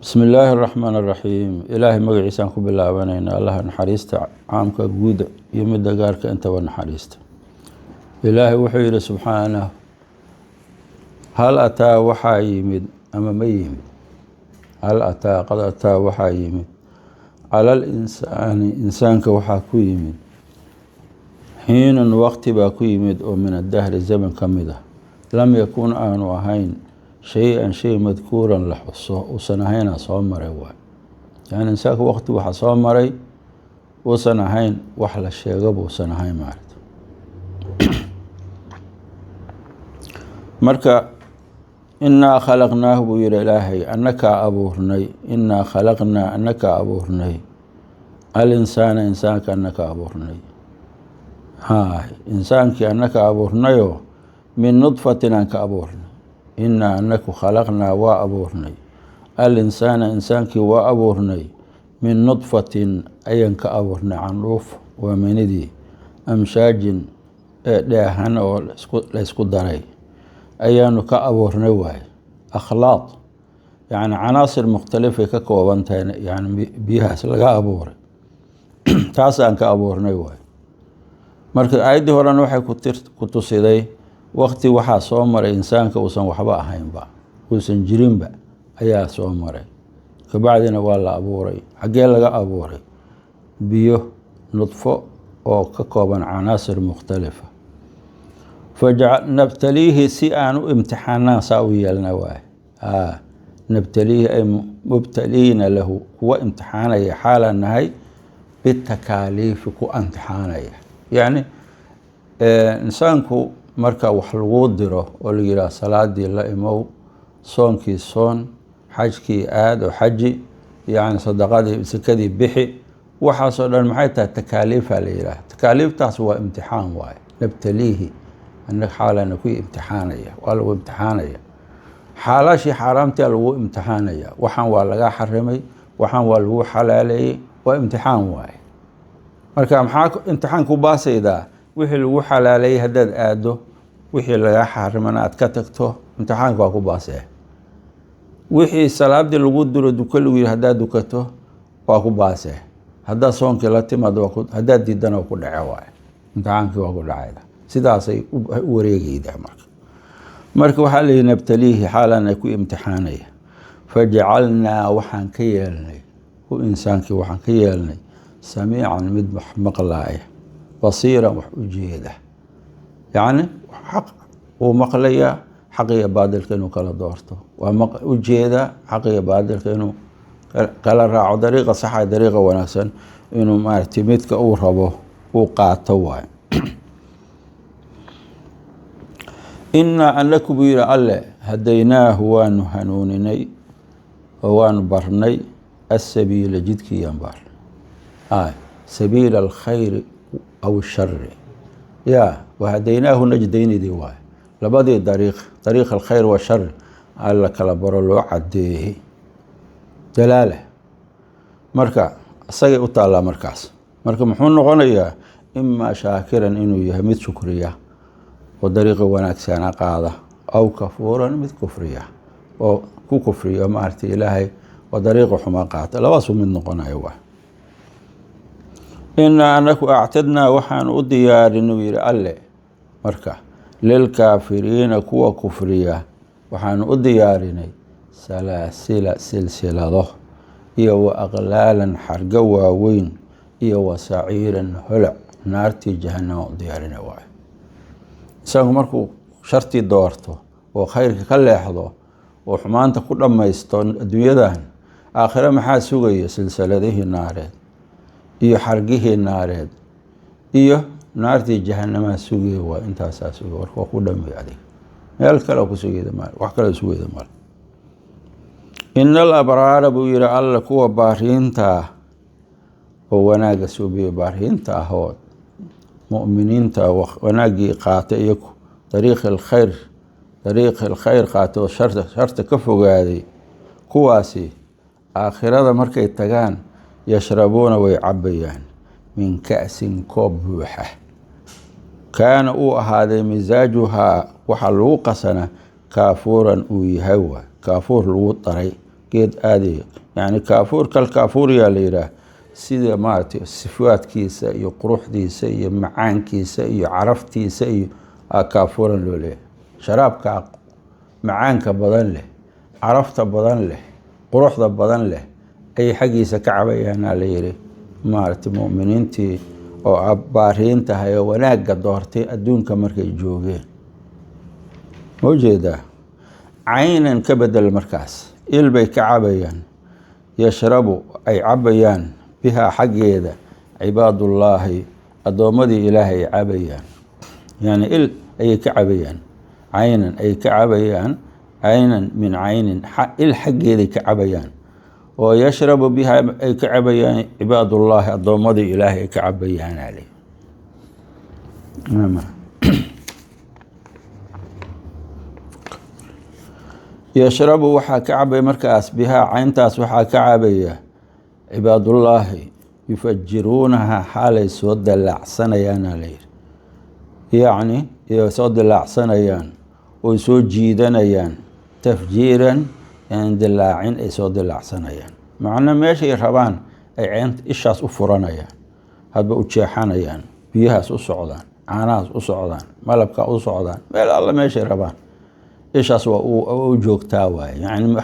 بسم الله الرحمن الرحيم إلهي مقعيسان كبلاوانينا الله نحريستا عامك قود يمد قارك أنت ونحريستا إلهي وحير سبحانه هل أتى وحا يمد أما ما يمد هل أتى قد أتى وحا يمد على الإنسان إنسانك وحا كو يمد حين وقت باكو يمد ومن الدهر الزمن كمده لم يكون آنو أهين شيء مذكورا لحصه وسنهين صومري واي يعني إنسانك وقت وحا صومري وسنهين وحل الشيغب وسنهين مارد مركا إنا خلقناه بير إلهي أنك أبوهرني إنا خلقنا أنك أبوهرني الإنسان إنسانك أنك أبوهرني هاي إنسانك أنك أبوهرني من نطفة أنك أبوهرني إنا أنك خلقنا وأبوهرني الإنسان إنسانك وأبوهرني من نطفة أينك أبوهرني عن روف ومندي أمشاج داهن ليسكو داري أيانك أبوهرني واي أخلاط يعني عناصر مختلفة ككوبانتين يعني بيها سلقا أبوهري تاسا أنك أبوهرني واي marka aayadii horena waxay ku tusiday waqti waxa soo maray insaanka uusan waxba ahaynba uusan jirinba ayaa soo maray kabacdina waa la abuuray xagee laga abuuray biyo nudfo oo ka kooban canaasir mukhtalifa nabtaliihi si aanu imtixaanaan saa u yeelna waay nabtaliihi ay mubtaliina lahu kuwa imtixaanaya xaalan nahay bitakaaliifi ku imtixaanaya يعني إنسانكو مركا وحلقو ديرو وليلا صلاة دي لا إمو صونكي صون حجكي آد وحجي يعني صدقاتي سكدي بحي وحاصل المحيطة تكاليف عليها تكاليف تاسوا امتحان واي نبتليه أنك حالا نكوي امتحانية والو امتحانية حالا شي حرامتي الو امتحانية وحان والغا حرمي وحان والو حلالي وامتحان واي marka maxaa imtixaanku baasayda wixii lagu xalaalay hadad aado wixii laga xarimana aad ka tagto imtixaanku waa ku baasay wixii salaadii lagu diro dukal wiil hadad dukato waa ku baasay hadda soonkii la timaado hadad diidana ku dhacay waay imtixaanku waa ku dhacayda sidaasay u wareegayda marka waxa la nabtalihi xaalan ku imtixaanaya faj'alna waxaan ka yeelnay oo insaankii waxaan ka yeelnay سميعا مد مقلايه بصيرا وحجيده يعني حق ومقليه حقيه بادل كانوا كلا دورته وجيده حقيه بادل كانوا كلا راعوا طريقه صح طريقه وناسن انه ما ارتميدك او ربو وقاته واي ان انك بير الله هديناه وانهنونني وان برني السبيل جدك ينبر سبيل الخير أو الشر يا وهديناه نجدين دي واي لبدي طريق الخير والشر على كلابر لو عديه دلاله مركا اسغي u taala markaas marka muxuu noqonayaa imma shaakiran inuu yahay mid shukriya oo dariiqa wanaagsan qaada aw kafuuran mid kufriya oo ku kufriya ma arti ilaahay oo dariiqa xuma qaata labaas mid noqonayo waa إنا أنك أعتدنا وحان أديار نوير الله مركا للكافرين كوا كفرية وحان أديارني سلاسل سلسلة ضه إيا وأغلالا حرقوا وين إيا وسعيرا هلع نارتي جهنم أديارنا واي إنسانك مركو شرطي دورته وخيرك كل يحظه وحمانتك كل ما يستون الدنيا دهن آخر محا سوغي سلسلة ذه النارين iyo xargihii naareed iyo naartii jahannama sugay waa intaas sugay warka ku dhamay adig meel kale ku sugayda maal wax kale sugayda maal innal abraara bu yira alla kuwa baariinta oo wanaaga suubiyo baariinta ahood mu'miniinta wanaagi qaata iyo طريق الخير qaata oo sharta ka fogaaday kuwaasi aakhirada markay tagaan يشربون ويعبيان من كأس كوبوحة كان هذا مزاجها وحلوق سنة كافورا ويهوى كافور لو طري geed aadi yani kaafuur kal kaafuur yaa la yidhaah sida maaragtay sifaadkiisa iyo quruxdiisa iyo macaankiisa iyo caraftiisa iyo kaafuuran loo leeyahay. sharaabka macaanka badan leh, carafta badan leh, quruxda badan leh ayay xaggiisa ka cabayaanaa la yidhi maaragtay mu'miniintii oo baariin tahay oo wanaagga doortay adduunka markay joogeen. ma ujeedaa caynan ka bedel markaas il bay ka cabayaan yashrabu ay cabayaan bihaa xaggeeda cibaadullaahi addoommadii ilaahay ay cabayaan. yani il ayay ka cabayaan, caynan ay ka cabayaan, caynan min caynin il xaggeeday ka cabayaan oo yashrabu bihaa ay ka cabayaan cibaadullaahi addoommadii ilaahay ay ka cabayaan ale. yashrabu waxaa ka cabaya markaas bihaa cayntaas waxaa ka cabaya cibaadullaahi yufajiruunaha xaalay soo dalaacsanayaan la yidhi. yacni soo dilaacsanayaan oy soo jiidanayaan tafjiiran dilaacin ay soo dilaacsanayaan. macna meeshay rabaan ay ceynta ishaas u furanayaan, hadba u jeexanayaan, biyahaas u socdaan, caanahaas u socdaan, malabkaa u socdaan, meel alla meeshay rabaan ishaas waa u joogtaa waaye. yani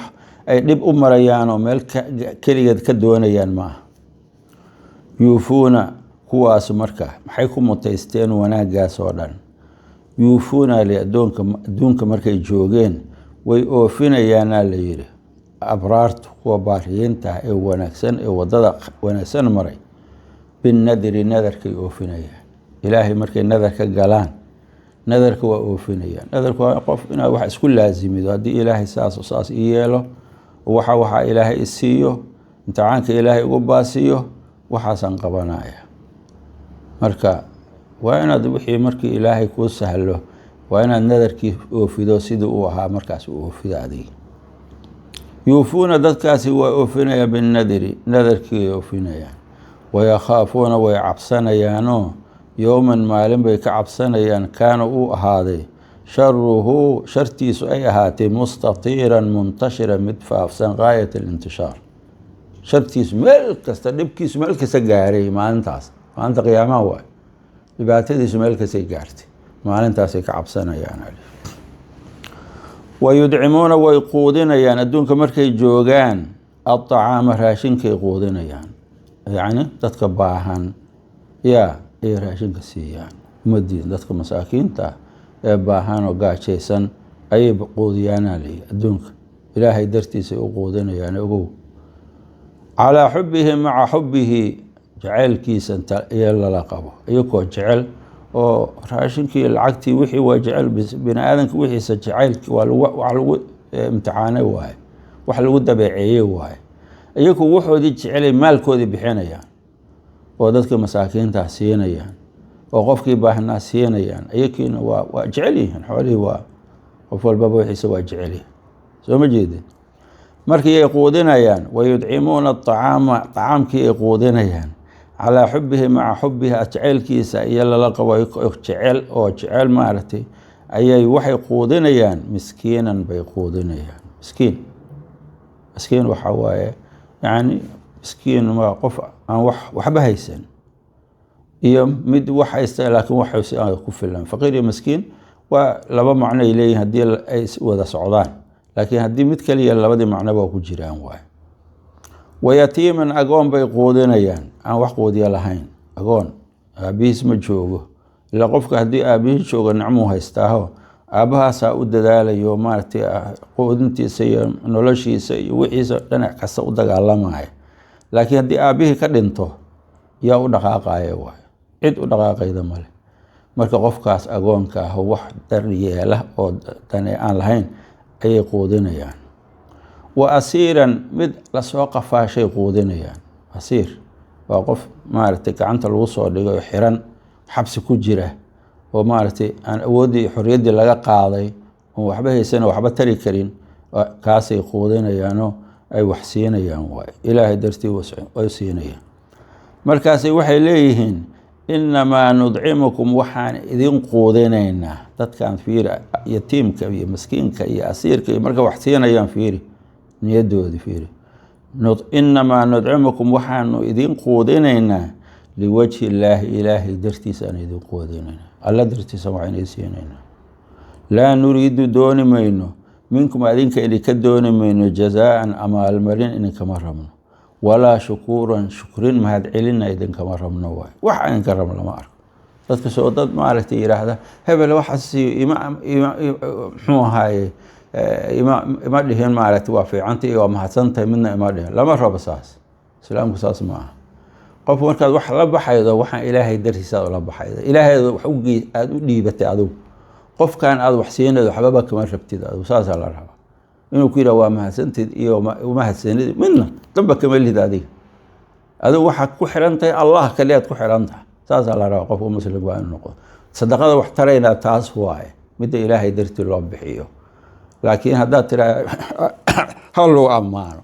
ay dhib u marayaan oo meel keligeed ka doonayaan maaha. yuufuuna kuwaas marka maxay ku mutaysteen wanaaggaas oo dhan. yuufuuna le adduunka markay joogeen way oofinayaanaa la yidhi abraartu kuwa baariyiinta ee wanaagsan ee wadada wanaagsan maray binnadri nadarkay oofinayaan. ilaahay markay nadar ka galaan nadarka waa oofinayaan. nadarku waa qof inaa wax isku laazimido, haddii ilaahay saas ii yeelo waxaa ilaahay isiiyo imtixaanka ilaahay ugu baasiyo waxaasaan qabanaya. marka waa inaad wixii markii ilaahay kuu sahlo waa inaad nadarkii oofido sidii uu ahaa markaas u oofido adig. yuufuuna dadkaasi waa oofinayaan binnadri nadarkii oofinayaan. wayakhaafuuna way cabsanayaanoo yowman maalin bay ka cabsanayaan kaana uu ahaaday sharuhu shartiisu ay ahaatay mustatiiran muntashiran mid faafsan gaayat alintishaar. shartiisu meel kasta dhibkiisu meel kasta gaaray maalintaas, maalinta qiyaamaha waay. dhibaatadiisu meel kastay gaartay maalintaasay ka cabsanayaan. wayudcimuuna way quudinayaan adduunka markay joogaan aطacaama raashinkay quudinayaan. yacni dadka baahan ay raashinka siiyaan. umadiin dadka masaakiinta ee baahan oo gaajaysan ayay quudiyaanaa layihi adduunka. ilaahay dartiisay u quudinayaan ogow. calaa xubihi maca xubihi jaceylkiisa iyo lala qabo iyagoo jecel oo raashinkii lacagtii wixii waa jecel. bini aadanka wixiisa jacaylki waa lagu imtixaanay waaye, wax lagu dabeeceeyey waaye. iyagu waxoodii jecelay maalkoodii bixinayaan oo dadka masaakiintaa siinayaan oo qofkii baahnaa siinayaan. iyakiina waa jecel yihiin xoolihii. waa qof walbaba wixiisa waa jecelyihin. soo ma jeedin markii ay quudinayaan wayudcimuuna aطacaama طacaamkii ay quudinayaan calaa xubihi maca xubihi jaceylkiisa iyo lala qabo jecel maaragtay ayay waxay quudinayaan miskiinan bay quudinayaan. miskiin waxaa waaye yani miskiin waa qof aan waxba haysan iyo mid wax haysta laakiin wax ku filan. faqiir iyo miskiin waa laba macno ay leeyihin haddii ay wada socdaan, laakiin haddii mid kaliya labadii macno waa ku jiraan waay. wayatiiman agoon bay quudinayaan aan wax quudiya lahayn. agoon aabihiis ma joogo. ilaa qofka haddii aabihiis joogo nicmuu haystaaho aabbahaasaa u dadaalayo maaragtay quudintiisa iyo noloshiisa iyo wixiisa dhinac kasta u dagaalamaya. laakiin haddii aabbihii ka dhinto yaa u dhaqaaqaya waay, cid u dhaqaaqayda male. marka qofkaas agoonka ah wax daryeela oo dane aan lahayn ayay quudinayaan. wa asiiran mid lasoo qafaashay quudinayaan. asiir waa qof maaragtay gacanta lagu soo dhigay oo xiran xabsi ku jira oo maaragtay aan awooddii xorriyaddii laga qaaday oon waxba haysan oo waxba tari karin. kaasay quudinayaanoo ay wax siinayaan waay. ilaahay dartii way siinayaan. markaasay waxay leeyihiin inamaa nudcimukum waxaan idin quudinaynaa. dadkaan fiiri yatiimka iyo miskiinka iyo asiirka iyo marka wax siinayaan fiiri niyadoodi fiiri inamaa nudcimukum waxaanu idin quudinaynaa liwajhi illaahi ilaahay dartiisa aan idin quudinaynaa alla dartiisa waxaan idin siinaynaa laa nuriidu dooni mayno minkum adinka idinka dooni mayno jazaa'an amaalmarin idinkama rabno walaa shukuuran shukrin mahadcelina idinkama rabno waay wax idinka rabno lama arko dadka soo dad maaragtay yidhaahda hebel waxaas muxuu ahaaye ima dhihin maaragtay waa fiicanta iyo waa mahadsantahay midna ima dhihin lama rabo saas islaamku saas ma aha qofku markaad wax la baxaydo waxaan ilaahay dartiisa ula baxaydo ilaahay wax aad u dhiibatay adigu qofkan aad wax siinaydo waxbaba kama rabtid adigu saasaa la rabaa inuu ku yidhaha waa mahadsantid iyo mahadsanid midna damba kama lihid adigu waxaad ku xiran tahay allah kaliyaad ku xiran tahay saasaa la rabaa qofka muslim waa inuu noqdo sadaqada wax taraynaa taas waaye midda ilaahay dartii loo bixiyo laakiin haddaad tiraa ha loo ammaano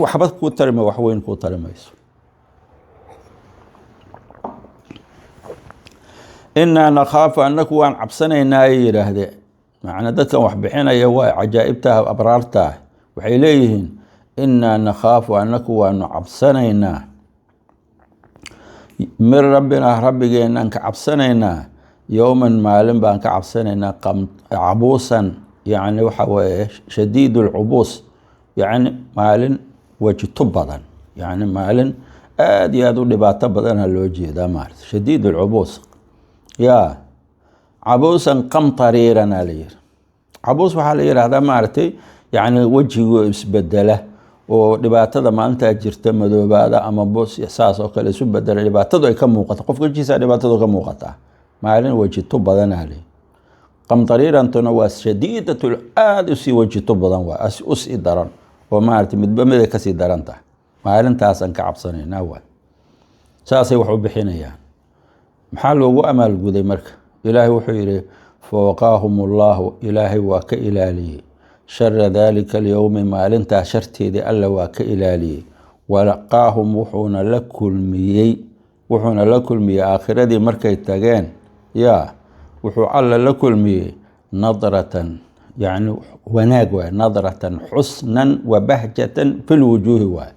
waxba kuu tarima wax weyn kuu tarimayso inaa nakhaafu annaku waan cabsanaynaa ay yidhaahdeen macnaa dadkan wax bixinaya waa cajaa'ibtaah abraartaah waxay leeyihiin inaa nakhaafu annaku waanu cabsanaynaa min rabbinaa rabbigeenaan ka cabsanaynaa yowman maalin baan ka cabsanaynaa cabuusan yacni waxa weeye shadiid ulcubuus yacni maalin wajito badan yacni maalin aad iyo aad u dhibaato badana loo jeedaa maarata shadiid ulcubuus yaa cabuusan qamtariirana la yihi cabuus waxaa la yidhaahdaa maaragtay yacni wejigo isbedela oo dhibaatada maalintaa jirta madoobaada ama bos saas oo kale isu bedela dhibaatadu ay ka muuqato qofka wejigiisa dhibaatadu ka muuqataa maalin wejito badanaa le qamtariirantuna waa shadiidatul aad usii wejito badan waa usii daran oo maaragtay midba miday kasii daran tahay maalintaasaan ka cabsanaynaa waa saasay wax u bixinayaan maxaa loogu amaalguday marka ilaahay wuxuu yidhi fawaqaahum ullahu ilaahay waa ka ilaaliyey shara daalika alyowmi maalintaa sharteedii alla waa ka ilaaliyey walaqaahum wuxuuna la kulmiyey aakhiradii markay tageen yaa wuxuu alla la kulmiyey nadratan yacni wanaag waay nadratan xusnan wa bahjatan fi lwujuuhi waay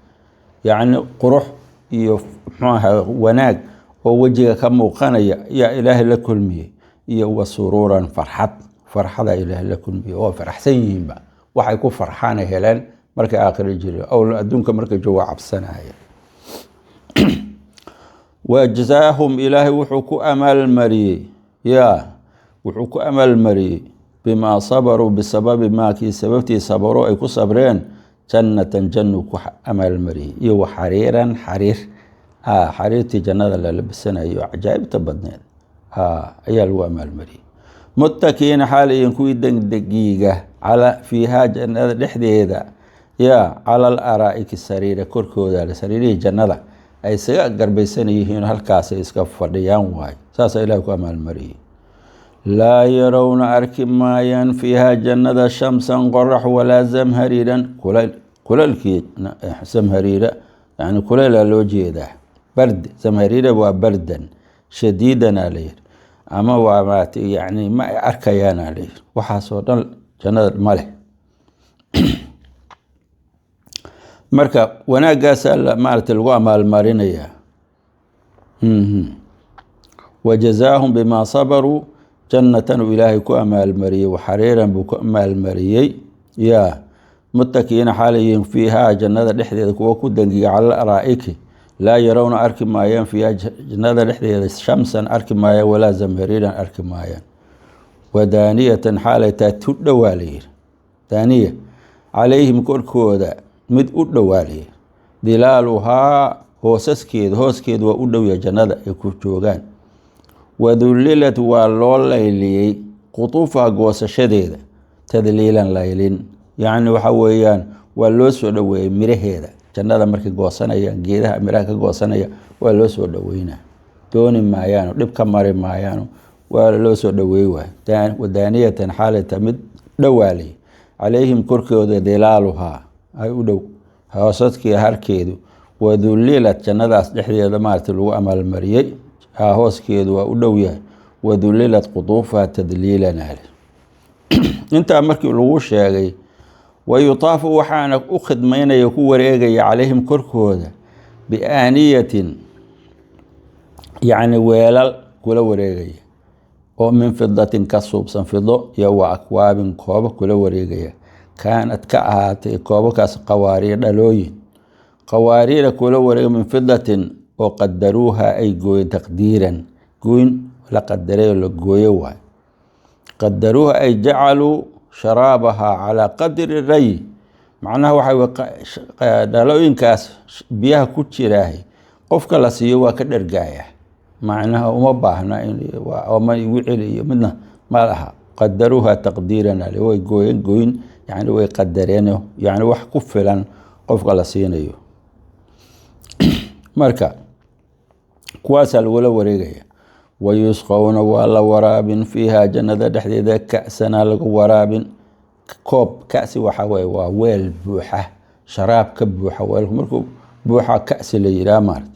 yacni qurux iyo muxuu ahaa wanaag oo wejiga ka muuqanaya yaa ilaahay la kulmiyey iyo wa suruuran farxada ilaahay la kulmiyey waa faraxsan yihiinba waxay ku farxaana heleen markay aakhiro jireen ow adduunka markay jooga cabsanaya wajazaahum ilaahay wuxuu ku amaalmariyey bimaa sabaruu bisababi maakii sababtii sabaro ay ku sabreen jannatan jannu ku amaalmariyey iyo wa xariiran xariirtii jannada la labisanayo cajaa'ibta badneed ayaa lagu amaalmariyey muttakiina xaalayin kuwii degdegiiga fiihaa jannada dhexdeeda yaa cala alaraa'iki sariira korkooda sariirihii jannada ay isaga garbaysan yihiin halkaasay iska fadhiyaan waayo saasaa ilahi ku amaalmariyey laa yarowna arki maayaan fiihaa jannada shamsan qorax walaa zamhariiran kulaylkii zamhariira yani kulayla loo jeedaa bard zamhariira waa bardan shadiidana la yidhi ama waa maarata yani ma arkayaana la yidhi waxaasoo dhan jannada ma leh marka wanaagaasaa maarata lagu amaalmarinayaa wajazaahum bimaa sabaruu jannatan uu ilaahay ku amaalmariyey waxariiran buu ku amaalmariyey yaa muttakiina xaalayihin fiihaa jannada dhexdeeda kuwa ku dangiga cala araa'iki laa yarawna arki maayaan fiihaa jannada dhexdeeda shamsan arki maayaan walaa zamhariiran arki maayaan wadaaniyatan xaalay taa tu dhowaa la yidhi daaniya calayhim korkooda mid u dhowaa la yidhi dilaaluhaa hooskeedu waa u dhowya jannada ay ku joogaan wadullilat waa loo layliyey qutuufaha goosashadeeda tadliilan laylin yacni waxa weeyaan waa loo soo dhoweeyey miraheeda jannada markay goosanayaan geedaha miraha ka goosanaya waa loo soo dhoweynaa dooni maayaano dhib ka mari maayaano waa loo soo dhoweey waay wadaaniyatan xaalata mid dhowaalay calayhim korkooda dilaaluhaa ay u dhow hoosadkii harkeedu wadullilat jannadaas dhexdeeda maarata lagu amaalmariyey hooskeedu waa u dhow yahay wadullilat qutuufaha tadliilan intaa markii lagu sheegay ويطاف وحانا أخدمين يكون وريقي عليهم كركودا بآنية يعني ويلال كل وريقي ومن فضة كصوب فضة يو أكواب كوب كل وريقي كانت كأهات كوب كاس قوارير لوين قوارير كل وريق من فضة وقدروها أي جوين تقديرا جوين لقدروا لجويوا قدروها أي جعلوا شرابها على قدر الري معناه وحي دلوين كاس بيها كتيراهي قفك لسيوا كدرجاية معناها وما باهنا وما يوعي منه ما لها قدروها تقديرا اللي هو جوين يعني هو يقدرينه يعني وح كفلا قفك لسينيو مركا كواس الولا وريقيا ويسقون ولا وراب فيها جنة دحديدة كأسنا لك وراب كوب كأس وحوي وويل بوحة شراب كبوحة ويلكم بوحة كأس ليلا مارد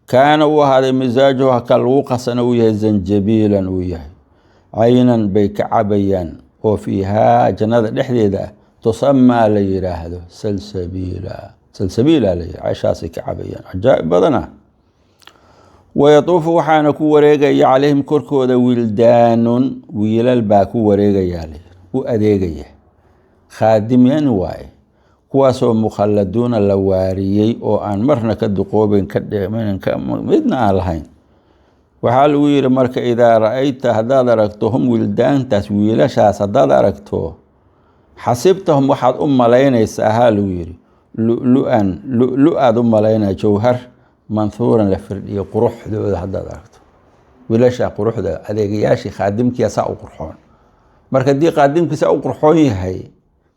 كان وهذا مزاجها كالوقصن وياه زنجبيلا وياه عينا بكعبيان وفيها جنة دحديدة تسمى ليلا هذا سلسبيلا لي عشاسي كعبيان عجائب بدنا ويطوف وحانا كو وريقيا عليهم كركودا ويلدان ويلال باكو وريقيا لي وأديقيا خادمين واي كواسو مخلدون اللواريي او ان مرنا كدقوبين كدمين مدنا الهين وحال وير مرك اذا رايت هذا ركتهم ولدان تسويل شاس هذا ركتو حسبتهم واحد ملينيس اهال وير لؤلؤ ملينا جوهر منثورا لفردي قروح هذا ركتو ولا شا قروح ده اديقياشي خادمك يا سا قرحون marka dii qaadimkiisa u qurxoon yahay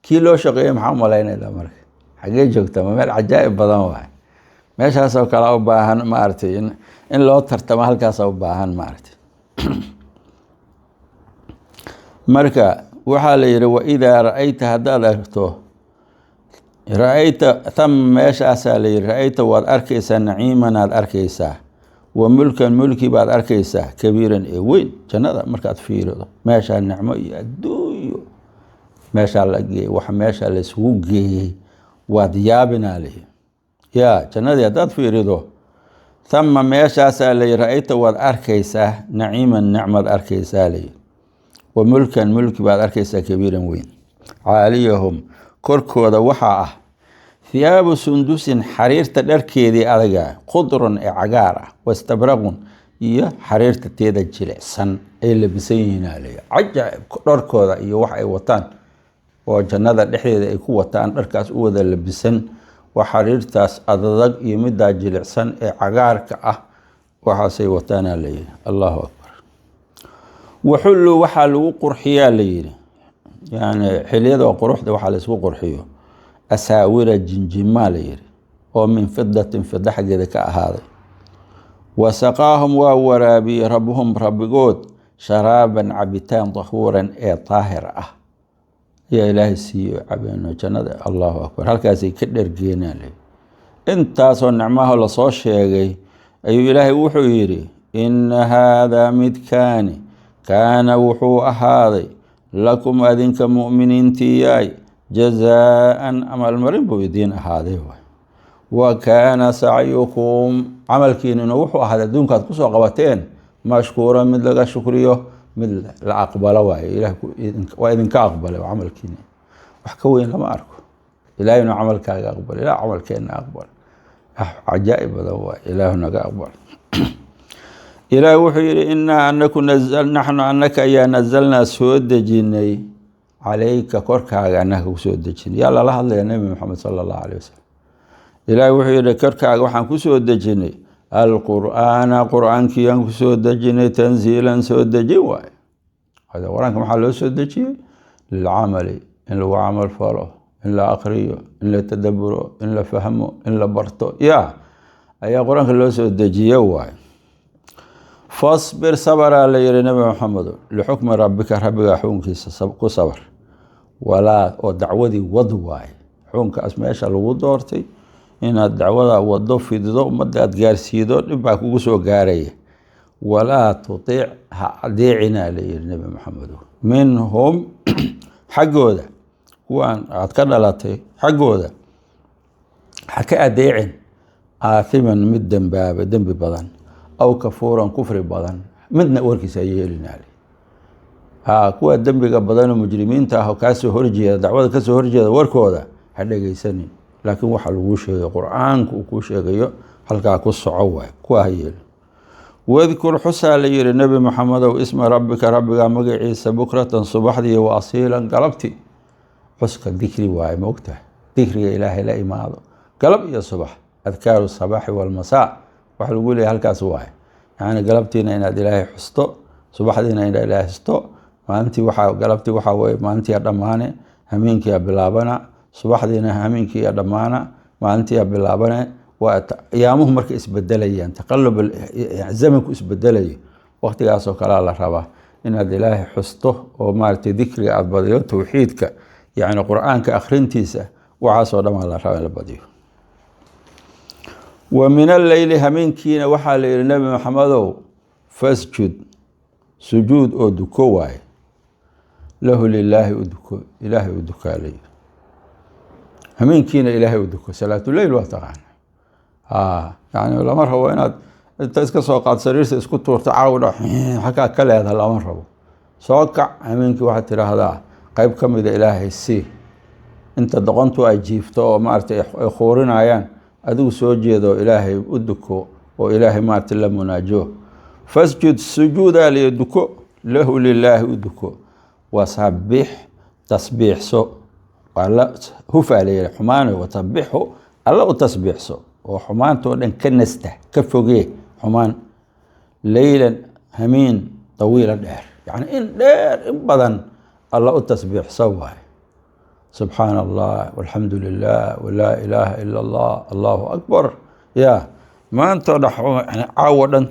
kii loo shaqeeyay maxaa malaynayda marka xagee joogta meel cajaa'ib badan waay meeshaas oo kala u baahan ma artay in loo tartamo halkaas u baahan ma artay marka waxa la yiri wa idha ra'ayta hadaad aragto ra'ayta tham meeshaas la yiri ra'ayta waad arkaysaa naciiman aad arkaysaa وملكا ملكي بعد أركيسة كبيرا وين جنة مركات فيرو ماشى النعمة يدويو ماشى لقي وحماشى لسوقي وديابنا عليه يا جنة يدات فيرو ثم ماشى سالي رأيت واد أركيسة نعيما نعمة أركيسة لي وملكا ملكي بعد أركيسة كبيرا وين عاليهم كركو وحاه ثياب سندس حرير تدركيدي أدغا قدر عقارة واستبرغ إيه حرير تتيدا جلعسان أي لبسين عليه عجائب داركودا إيه وحي وطان وجنة دحديدا إيكو وطان داركاس أودا لبسن وحرير تاس أدغ يمدا جلعسان عقارك وحاسي وطان عليه الله أكبر وحلو وحلو قرحيا ليه يعني حليدا وقروح ده وحال اسمه قرحيو أساورة جنجمالير ومن فضة حقيقة كهذا وسقاهم وورابي ربهم ربقود شرابا عبتان طهورا طاهر يا إلهي سيو عبينو جنة الله أكبر هل كاسي كدر جينا لي انت صن نعمه لصوش شيء أي إلهي وحويري إن هذا مدكاني كان وحو أهاضي لكم أذنك مؤمنين تياي جزاء أمل مرين بيدين هذا وكان سعيكم عمل كين نوح هذا دون كات قصوا قوتين مشكورا من لقى شكريه من العقبال وإذن كأقبل وعمل كين وحكوين لما أركو إلهنا عمل كأقبل إله عمل كين أقبل عجائب هذا إلهنا كأقبل إله وحي إنا أنكم نحن أنك يا نزلنا سود جيني عليك كركاغا أنك سود جيني يلا الله الله يا نبي محمد صلى الله عليه وسلم إله وحي كركاغا وحن كسود جيني القرآن كيان كسود جيني تنزيلا سود جيني هذا ورانك محل سود جيني للعمل إن هو عمل فره إن لا أقريه إن لا تدبره إن لا فهمه إن لا برته يا أي قرآن كله سود جيني فاصبر صبر على النبي محمد لحكم ربك حكمك صبر ولا ودعودي وضواي حكمك اسماش لو دورتي ان الدعوه وضو في دو مدد غارسيدو دبا كوغو سو غاري ولا تطيع ديعنا للنبي محمد منهم حقوده kuwaan aad ka dhalatay xaggooda ha ka adeecin aathiman mid dembaaba dembi badan aw kafuuran kufri badan midna warkiisa yeelinaale kuwa dembiga badan oo mujrimiinta ah oo kaasoo horjeeda dacwada kasoo horjeeda warkooda ha dhegaysanin laakiin waxa lagu sheegay qur-aanka uu ku sheegayo halkaa ku soco waay kuwa ha yeelin wadkur xusaa la yidhi nebi maxamedow isma rabbika rabbigaa magaciisa bukratan subaxdii wa asiilan galabti xuska dikri waaye ma ogtahay dikriga ilaahay la imaado galab iyo subax adkaaru sabaaxi walmasaa waxa lagu leeyahay halkaas waaye yani galabtiina inaad ilaahay xusto subaxdiina inaad ilaahay xusto maalintii galabtii waxaa weye maalintii dhammaane hameenkiia bilaabana subaxdiina hameenkiia dhammaana maalintiia bilaabane waa ayaamuhu marka isbedelayaan taqalub zamanku isbedelayo waqtigaasoo kalea la rabaa inaad ilaahay xusto oo maaragtay dikriga aad badiyo towxiidka yani qur-aanka akhrintiisa waxaasoo dhan la rabaa in la badiyo wa min alleyli hameenkiina waxaa la yihi nebi maxamedow fasjud sujuud oo duko waaye lahu lilaahi u duko ilaahay u dukaa la yihi hameenkiina ilaahay u duko salaatuleyl waa taqaana yani lama rabo inaad inta iska soo qaad sariirta isku tuurta caawdha xakaa ka leedaha lama rabo soo kac hameenkii waxaad tidhaahdaa qayb ka mida ilaahay sii inta doqontu ay jiifto oo maaragtay ay khuurinayaan adigu soo jeedo ilaahay u duko oo ilaahay maaragtay la munaajo fasjud sujuudaa liyo duko lahu lilaahi u duko wasabbix tasbiixso alla hufaa la yihi xumaano wasabixu alla u tasbiixso oo xumaantoo dhan ka nasta ka fogee xumaan leylan hamiin tawiila dheer yani in dheer in badan alla u tasbiixso waaye subxaan allah walxamdu lilah walaa ilaaha ila allah allahu akbar ya maantoo dhan caawo dhan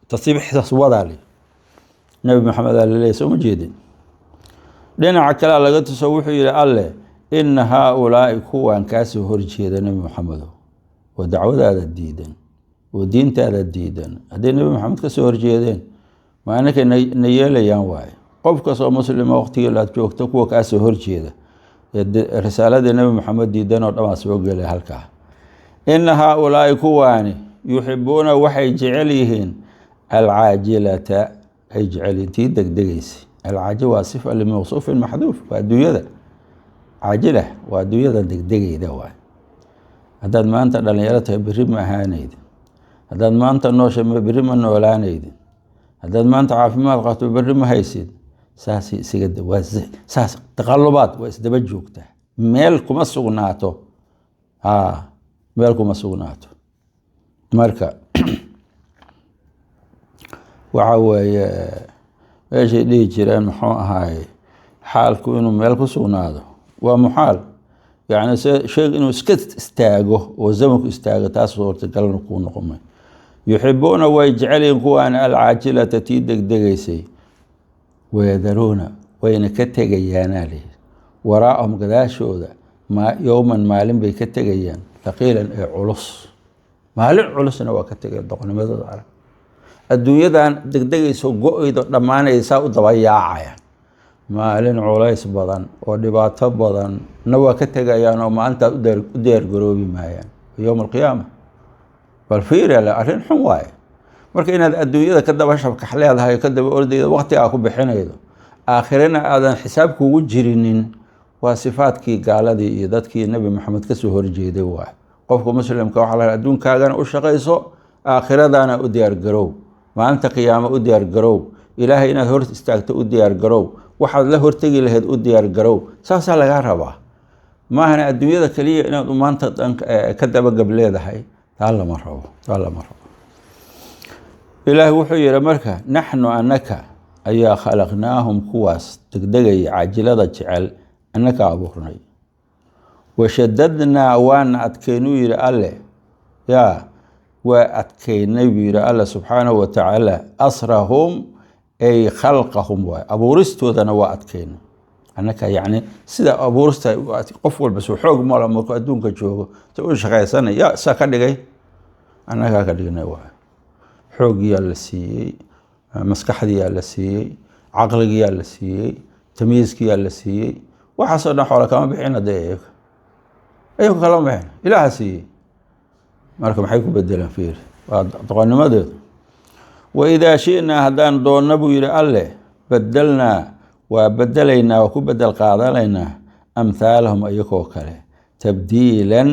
tasbiixsaas wadaa li nebi maxamed aa laleeyahy soo ma jeedin dhinaca kalea laga tuso wuxuu yihi alleh ina haaulaai kuwaan kaasoo horjeeda nebi maxamedow oo dacwadaada diidan oo diintaada diidan hadday nebi maxamed kasoo horjeedeen maalinka na yeelayaan waaye qof kastoo muslima waqtigii aad joogto kuwa kaasoo horjeeda risaaladii nebi maxamed diidan oo dhan aa soo gelay halkaa ina haaulaai kuwaani yuxibuuna waxay jecel yihiin alcaajilata ay jecel yihiin tii degdegaysa alcaajil waa sifa limawsuufin maxduuf waa adduunyada caajila waa adduunyada degdegayda waay haddaad maanta dhalinyaro tahay berri ma ahaanaydin haddaad maanta noosha berri ma noolaanaydin haddaad maanta caafimaad qabto berri ma haysid saas isaga waa saas taqalubaad waa isdaba joogtaa meel kuma sugnaato meel kuma sugnaato marka waxa weeye meeshay dhihi jireen muxuu ahaaye xaalku inuu meel ku sugnaado waa muxaal yani sheeg inuu iska istaago oo zamanku istaago taas suurtagalna kuu noqomay yuxibuuna way jecelyihin kuwaan alcaajilata tii degdegaysay wayadaruuna wayna ka tegayaanaa lihi waraa'ahum gadaashooda yowman maalin bay ka tegayaan thaqiilan ee culus maalin culusna waa ka tegaya doqonimadooda arag adduunyadan degdegayso go-ydo dhammaanaysaa u daba yaacayaan maalin culays badan oo dhibaato badan na waa ka tegayaan oo maalintaad u diyaargaroobi maayaan yowm alqiyaama bal fiirale arrin xun waaye marka inaad adduunyada ka daba shabkax leedahay ka daba ordayda waqti aa ku bixinaydo aakhirana aadan xisaab kugu jirinin waa sifaadkii gaaladii iyo dadkii nebi maxamed kasoo horjeeday waay qofka muslimka waxaa la adduunkaagana u shaqayso aakhiradaana u diyaargarow maalinta qiyaamo u diyaargarow ilaahay inaad hor istaagto u diyaargarow waxaad la hortegi lahayd u diyaargarow saasaa lagaa rabaa maahana adduunyada keliya inaad maanta ka dabagab leedahay taa lama rabo ilaahi wuxuu yihi marka naxnu anaka ayaa khalaqnaahum kuwaas degdegaya caajilada jecel annaka abuurnay washadadnaa waana adkeynuu yihi alle yaa waa adkeynay buu yihi alle subxaanahu watacaala asrahum ay khalqahum waay abuuristoodana waa adkeynay annaka yani sida abuurista qof walba soo xoog mala markuu adduunka joogo si u shaqaysanay yaa saa ka dhigay annagaa ka dhignay waay xooggiyaa la siiyey maskaxdiyaa la siiyey caqligiyaa la siiyey tamyiiskiyaa la siiyey waxaasoo dhan xoola kama bixina dee ayagu kalama bixin ilaaha siiyey marka maxay ku bedelaan fiiri waa doqonnimadeedu waidaa shi'naa haddaan doonna buu yidhi alle bedelnaa waa bedelaynaa waa ku bedel qaadanaynaa amhaalahum iyagoo kale tabdiilan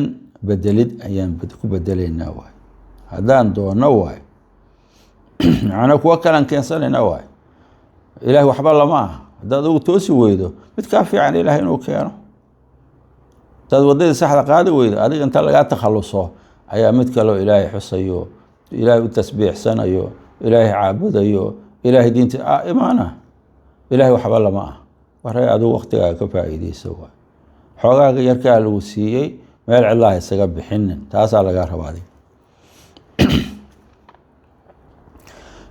bedelid ayaan ku bedelaynaa waay haddaan doonno waay macnaa kuwa kalan keensanaynaa waay ilaahay waxba lama aha haddaad ugu toosi weydo mid kaa fiican ilaahay inuu keeno haddaad waddadii saxda qaadi weydo adiga inta lagaa takhalluso ayaa mid kaloo ilaahay xusayo ilaahay u tasbiixsanayo ilaahay caabudayo ilaahay diinta imaana ilaahay waxba lama ah waree adigu waqtigaaga ka faa'iidaysa waay xoogaaga yarkaa lagu siiyey meel cidlaha isaga bixinin taasaa lagaa rabaa adiga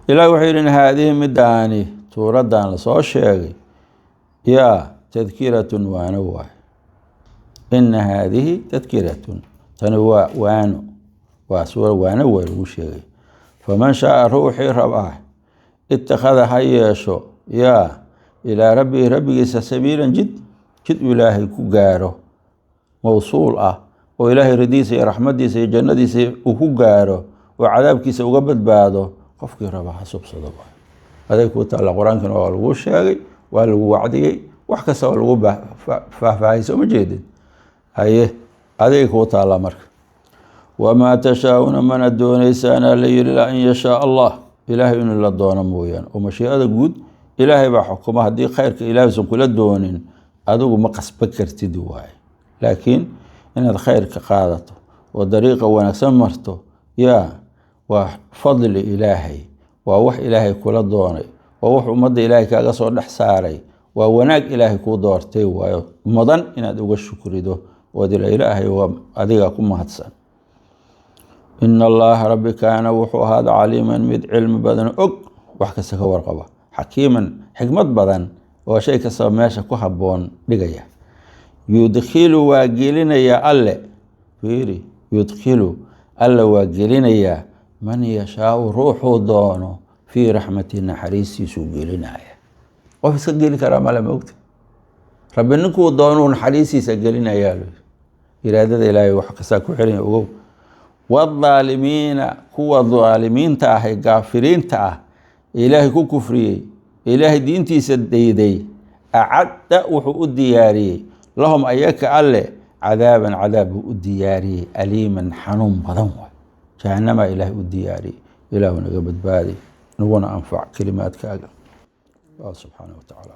ilaahi wuxuu yidhi haadihi midaani tuuradan lasoo sheegay yaa tadkiratun waano waay ina haadihi tadkiratun tani waa waano waa suura waano waa lagu sheegay faman shaaa ruuxii rabaa ittakhada ha yeesho yaa ilaa rabbihi rabbigiisa sabiilan jid uu ilaahay ku gaaro mawsuul ah oo ilaahay ridiisa iyo raxmadiisa iyo jannadiisa uu ku gaaro oo cadaabkiisa uga badbaado qofkii raba ha subsado waay aday ku taala qur-aankana waa lagu sheegay waa lagu wacdiyey wax kasta waa lagu faahfaahayso ma jeedid haye aday ku taala marka wamaa tashaa'una mana doonaysaana la yidhi ilaa an yashaa allah ilaahay inuu la doono mooyaan oo mashiicada guud ilaahay baa xukuma haddii khayrka ilaahaysan kula doonin adigu ma qasba kartid waaye laakiin inaad khayrka qaadato oo dariiqa wanaagsan marto yaa waa fadli ilaahay waa wax ilaahay kula doonay waa wax ummadda ilaahay kaaga soo dhex saaray waa wanaag ilaahay kuu doortay waayo mudan inaad uga shukrido ood ila ilaahay waa adiga ku mahadsan ina allaha rabbi kaana wuxuu ahaada caliiman mid cilmi badan og wax kasta ka warqaba xakiiman xikmad badan oo shay kastaba meesha ku habboon dhigaya yudkhilu waa gelinayaa alle fiiri yudkhilu alle waa gelinayaa man yashaau ruuxuu doono fii raxmati naxariistiisuu gelinaya qof iska geli karaa male maogta rabbi ninkuu doonuu naxariistiisa gelinayaa iraadada ilaahay wax kastaa ku xiranya ogow waaalimiina kuwa daalimiinta ah ee gaafiriinta ah ilaahay ku kufriyey ilaahay diintiisa dayday acadda wuxuu u diyaariyey lahum ayaka alle cadaaban cadaab buu u diyaariyey aliiman xanuun badan waay jahannama ilaahay u diyaariyey ilaahu naga badbaadi naguna anfac kelimaadkaaga subxaanahu watacaala